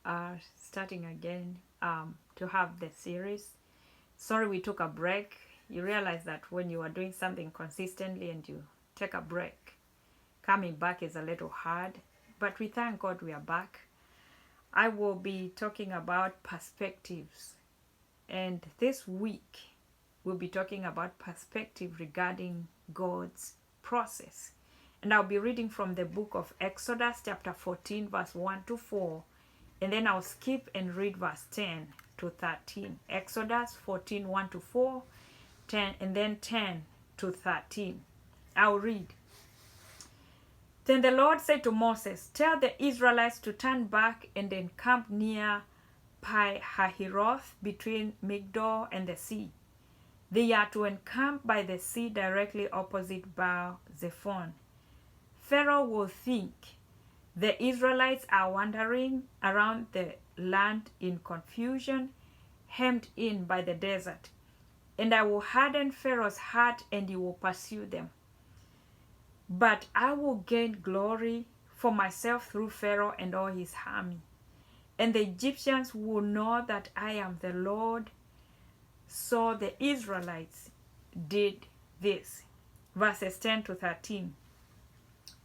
are starting again to have the series. Sorry we took a break. You realize that when you are doing something consistently and you take a break, coming back is a little hard. But we thank God we are back. I will be talking about perspectives. And this week, we'll be talking about perspective regarding God's process. And I'll be reading from the book of Exodus, chapter 14, verse 1 to 4. And then I'll skip and read verse 10 to 13. Exodus 14, 1 to 4, 10, and then 10 to 13. I'll read. Then the Lord said to Moses, "Tell the Israelites to turn back and encamp near Pi Hahiroth between Migdol and the sea. They are to encamp by the sea directly opposite Baal Zephon. Pharaoh will think the Israelites are wandering around the land in confusion, hemmed in by the desert. And I will harden Pharaoh's heart and he will pursue them. But I will gain glory for myself through Pharaoh and all his army. And the Egyptians will know that I am the Lord." So the Israelites did this. Verses 10 to 13.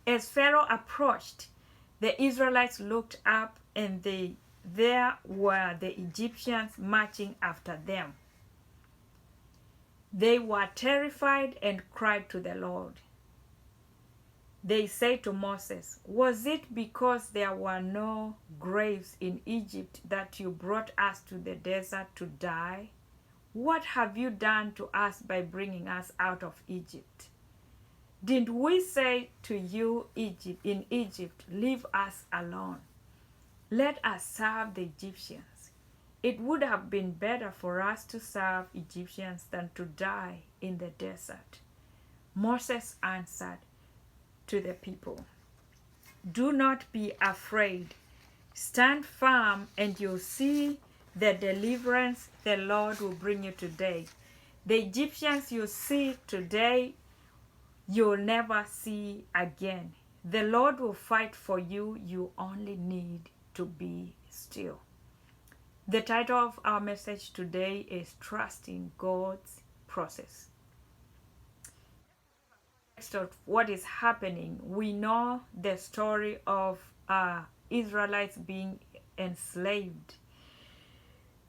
As Pharaoh approached, the Israelites looked up, and there were the Egyptians marching after them. They were terrified and cried to the Lord. They said to Moses, "Was it because there were no graves in Egypt that you brought us to the desert to die? What have you done to us by bringing us out of Egypt? Didn't we say to you in Egypt, 'Leave us alone. Let us serve the Egyptians'? It would have been better for us to serve Egyptians than to die in the desert." Moses answered to the people, "Do not be afraid. Stand firm and you'll see the deliverance the Lord will bring you today. The Egyptians you see today, you'll never see again. The Lord will fight for you. You only need to be still." The title of our message today is Trusting God's Process. Of what is happening, we know the story of Israelites being enslaved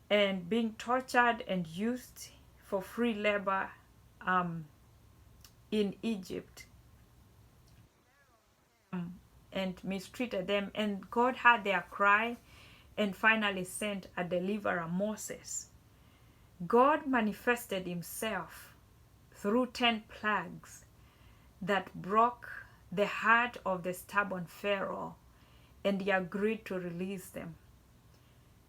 and being tortured and used for free labor in Egypt, and mistreated them, and God heard their cry and finally sent a deliverer, Moses. God manifested himself through 10 plagues that broke the heart of the stubborn Pharaoh, and he agreed to release them.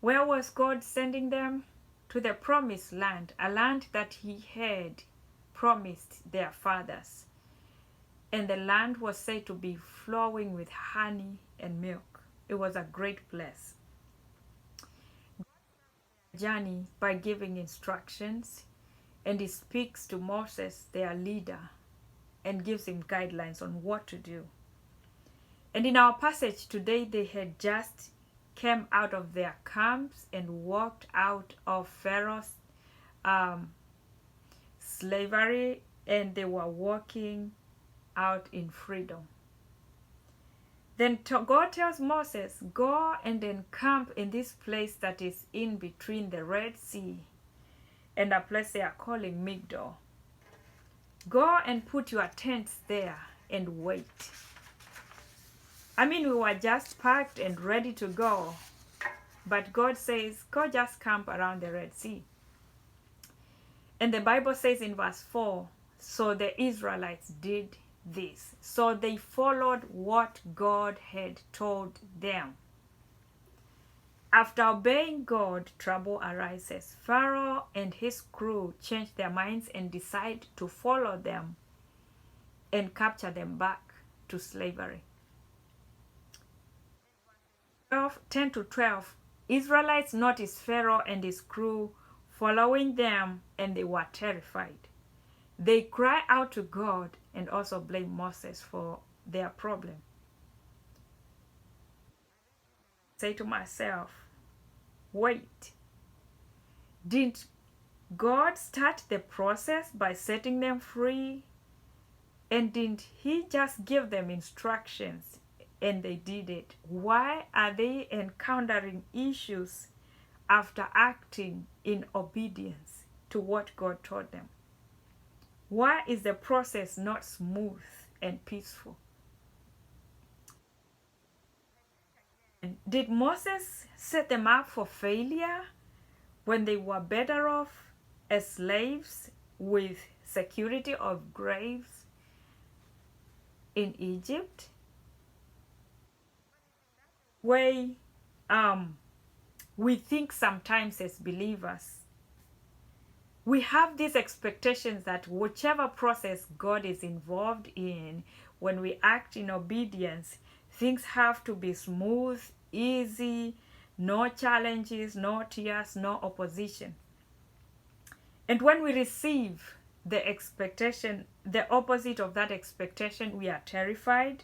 Where was God sending them? To the promised land, a land that he had promised their fathers. And the land was said to be flowing with honey and milk. It was a great place. Journey by giving instructions, and he speaks to Moses, their leader, and gives him guidelines on what to do. And in our passage today, they had just came out of their camps and walked out of Pharaoh's slavery, and they were walking out in freedom. Then God tells Moses, "Go and encamp in this place that is in between the Red Sea and a place they are calling Migdol. Go and put your tents there and wait." I mean, we were just packed and ready to go, but God says, "Go just camp around the Red Sea." And the Bible says in verse 4, so the Israelites did this. So they followed what God had told them. After obeying God, trouble arises. Pharaoh and his crew change their minds and decide to follow them and capture them back to slavery. 10 to 12, Israelites noticed Pharaoh and his crew following them, and they were terrified. They cry out to God and also blame Moses for their problem. Say to myself, Wait, didn't God start the process by setting them free? And didn't He just give them instructions and they did it? Why are they encountering issues after acting in obedience to what God taught them? Why is the process not smooth and peaceful? And did Moses set them up for failure when they were better off as slaves with security of graves in Egypt? Way we think sometimes as believers, we have these expectations that whichever process God is involved in, when we act in obedience, things have to be smooth, easy, no challenges, no tears, no opposition. And when we receive the expectation, the opposite of that expectation, we are terrified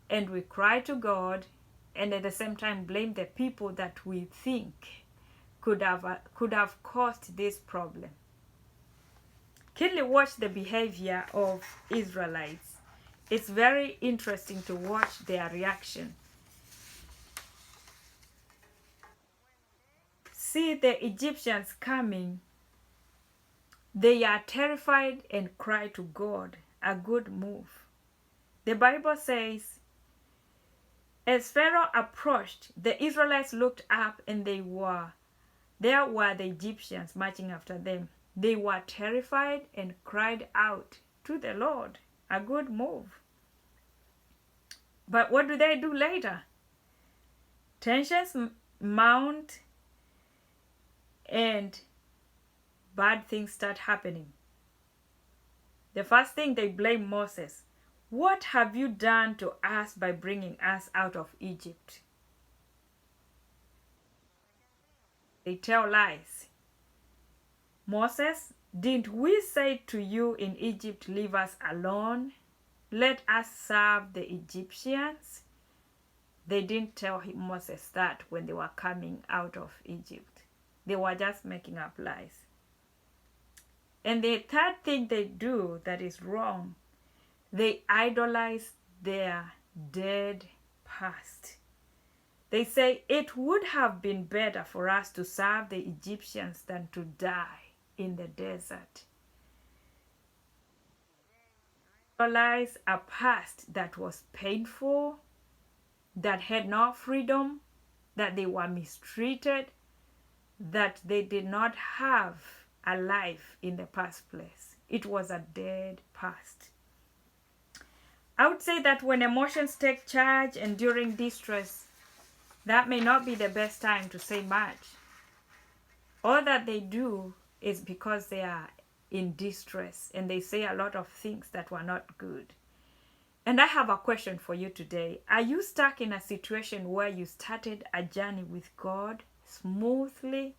and we cry to God, and at the same time blame the people that we think could have caused this problem. Keenly watch the behavior of Israelites. It's very interesting to watch their reaction. See the Egyptians coming, they are terrified and cry to God. A good move. The Bible says, as Pharaoh approached, the Israelites looked up and there were the Egyptians marching after them. They were terrified and cried out to the Lord. A good move. But what do they do later? Tensions mount and bad things start happening. The first thing, they blame Moses. What have you done to us by bringing us out of Egypt? They tell lies. Moses, didn't we say to you in Egypt, leave us alone? Let us serve the Egyptians? They didn't tell Moses that when they were coming out of Egypt. They were just making up lies. And the third thing they do that is wrong, they idolize their dead past. They say it would have been better for us to serve the Egyptians than to die in the desert. Idolize a past that was painful, that had no freedom, that they were mistreated, that they did not have a life in the first place. It was a dead past. I would say that when emotions take charge and during distress, that may not be the best time to say much. All that they do is because they are in distress and they say a lot of things that were not good. And I have a question for you today. Are you stuck in a situation where you started a journey with God smoothly,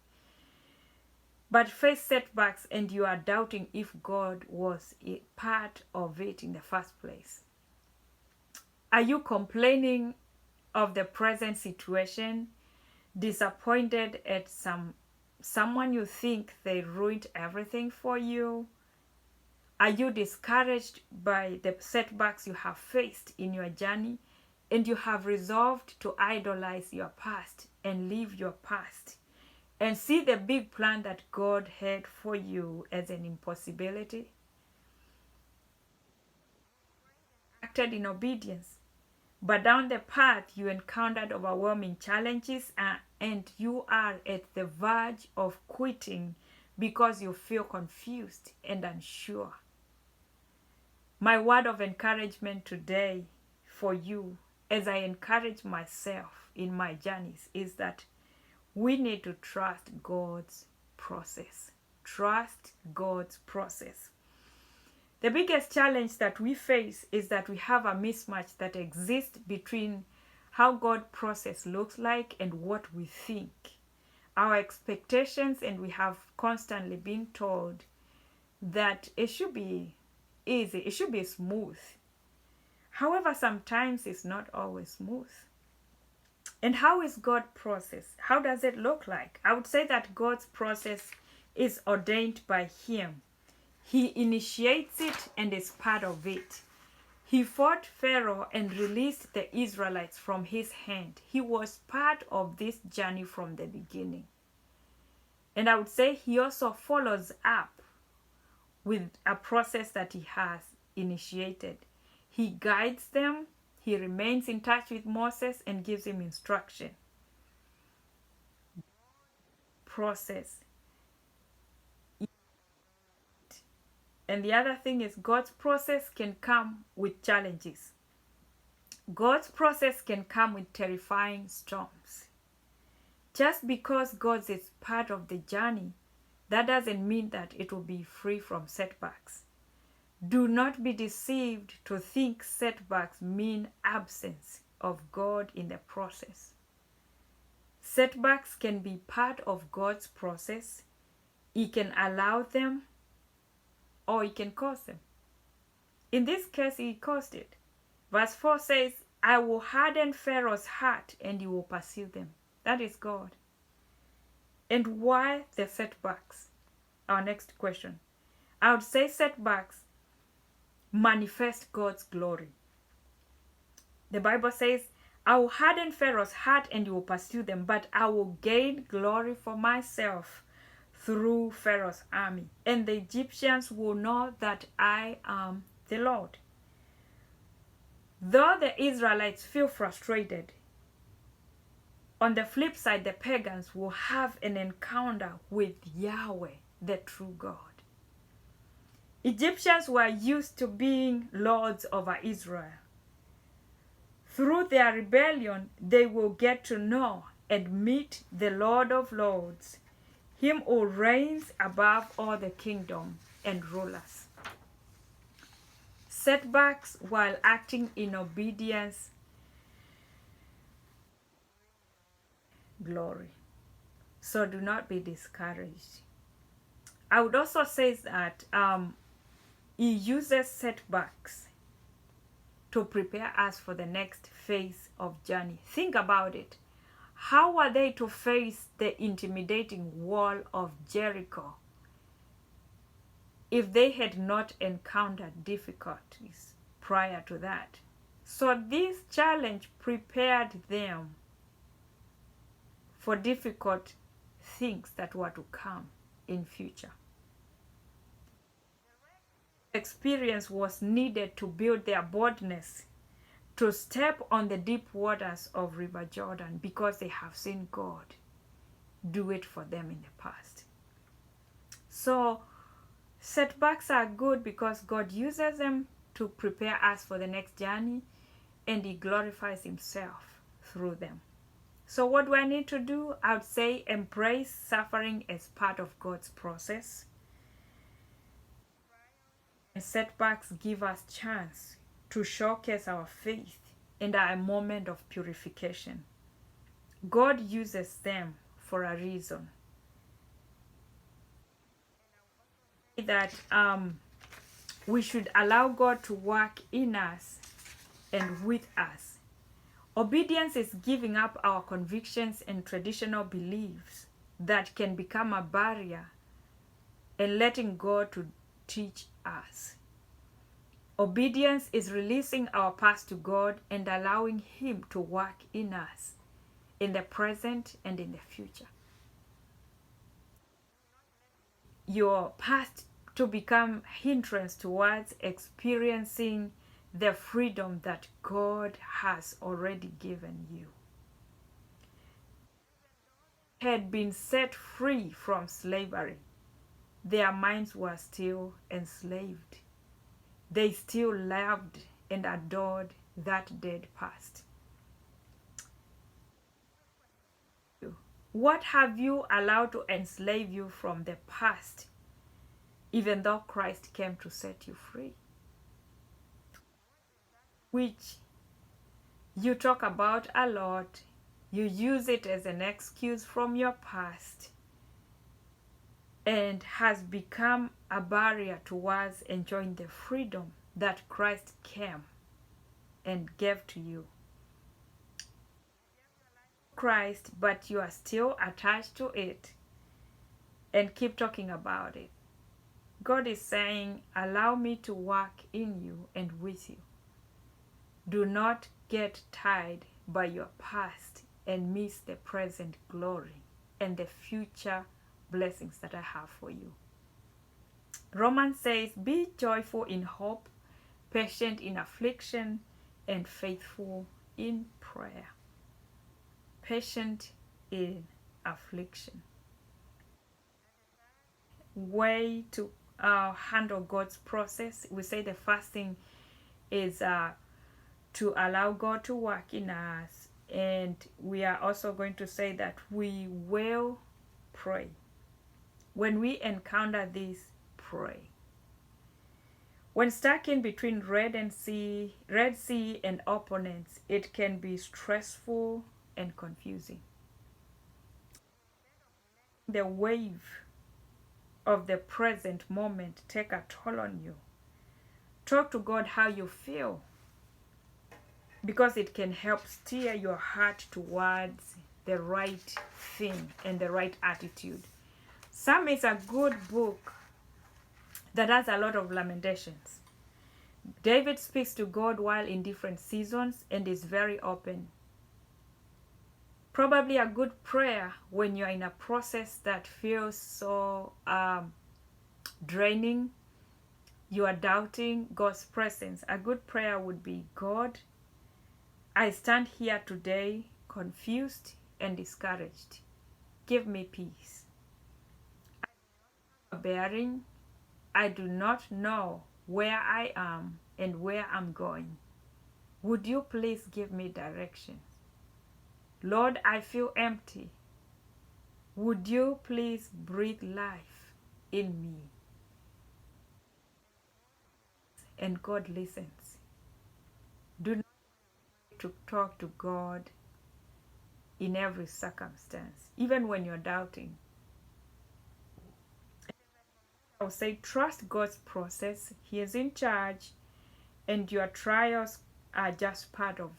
but face setbacks and you are doubting if God was a part of it in the first place? Are you complaining of the present situation, disappointed at someone you think they ruined everything for you? Are you discouraged by the setbacks you have faced in your journey and you have resolved to idolize your past and leave your past and see the big plan that God had for you as an impossibility? Acted in obedience, but down the path you encountered overwhelming challenges and you are at the verge of quitting because you feel confused and unsure. My word of encouragement today for you, as I encourage myself in my journeys, is that we need to trust God's process. Trust God's process. The biggest challenge that we face is that we have a mismatch that exists between how God's process looks like and what we think. Our expectations, and we have constantly been told that it should be easy, it should be smooth. However, sometimes it's not always smooth. And how is God's process? How does it look like? I would say that God's process is ordained by Him. He initiates it and is part of it. He fought Pharaoh and released the Israelites from his hand. He was part of this journey from the beginning. And I would say He also follows up with a process that He has initiated. He guides them. He remains in touch with Moses and gives him instruction. Process. And the other thing is, God's process can come with challenges. God's process can come with terrifying storms. Just because God is part of the journey, that doesn't mean that it will be free from setbacks. Do not be deceived to think setbacks mean absence of God in the process. Setbacks can be part of God's process. He can allow them or He can cause them. In this case, He caused it. Verse 4 says, I will harden Pharaoh's heart and he will pursue them. That is God. And why the setbacks? Our next question. I would say setbacks manifest God's glory. The Bible says, I will harden Pharaoh's heart and he will pursue them, but I will gain glory for myself through Pharaoh's army. And the Egyptians will know that I am the Lord. Though the Israelites feel frustrated, on the flip side, the pagans will have an encounter with Yahweh, the true God. Egyptians were used to being lords over Israel. Through their rebellion, they will get to know and meet the Lord of Lords, Him who reigns above all the kingdom and rulers. Setbacks while acting in obedience, glory. So do not be discouraged. I would also say that He uses setbacks to prepare us for the next phase of journey. Think about it. How were they to face the intimidating wall of Jericho if they had not encountered difficulties prior to that? So this challenge prepared them for difficult things that were to come in future. Experience was needed to build their boldness to step on the deep waters of River Jordan, because they have seen God do it for them in the past. So setbacks are good because God uses them to prepare us for the next journey, and He glorifies Himself through them. So what do I need to do? I would say embrace suffering as part of God's process. And setbacks give us chance to showcase our faith and our moment of purification. God uses them for a reason. That we should allow God to work in us and with us. Obedience is giving up our convictions and traditional beliefs that can become a barrier and letting God to teach us. Obedience is releasing our past to God and allowing Him to work in us in the present and in the future. Your past to become hindrance towards experiencing the freedom that God has already given you. Had been set free from slavery, their minds were still enslaved. They still loved and adored that dead past. What have you allowed to enslave you from the past, even though Christ came to set you free? Which you talk about a lot, you use it as an excuse from your past, and has become a barrier towards enjoying the freedom that Christ came and gave to you. Christ, but you are still attached to it and keep talking about it. God is saying, allow me to work in you and with you. Do not get tied by your past and miss the present glory and the future blessings that I have for you. Romans says, be joyful in hope, patient in affliction, and faithful in prayer. Patient in affliction. Way to handle God's process. We say the first thing is to allow God to work in us. And we are also going to say that we will pray. When we encounter this, pray. When stuck in between Red Sea and opponents, it can be stressful and confusing. The wave of the present moment take a toll on you. Talk to God how you feel, because it can help steer your heart towards the right thing and the right attitude. Psalm is a good book that has a lot of lamentations. David speaks to God while in different seasons and is very open. Probably a good prayer when you're in a process that feels so draining, you are doubting God's presence. A good prayer would be, God, I stand here today confused and discouraged. Give me peace. Bearing, I do not know where I am and where I'm going. Would you please give me direction? Lord, I feel empty. Would you please breathe life in me? And God listens. Do not to talk to God in every circumstance, even when you're doubting. I will say, trust God's process. He is in charge, and your trials are just part of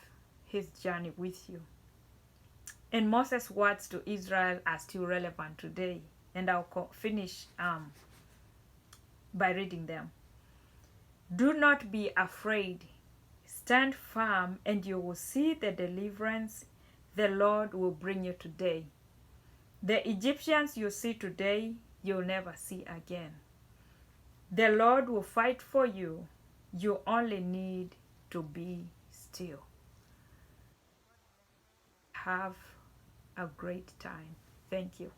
His journey with you. And Moses' words to Israel are still relevant today, and I'll finish by reading them. Do not be afraid. Stand firm, and you will see the deliverance the Lord will bring you today. The Egyptians you see today, you'll never see again. The Lord will fight for you. You only need to be still. Have a great time. Thank you.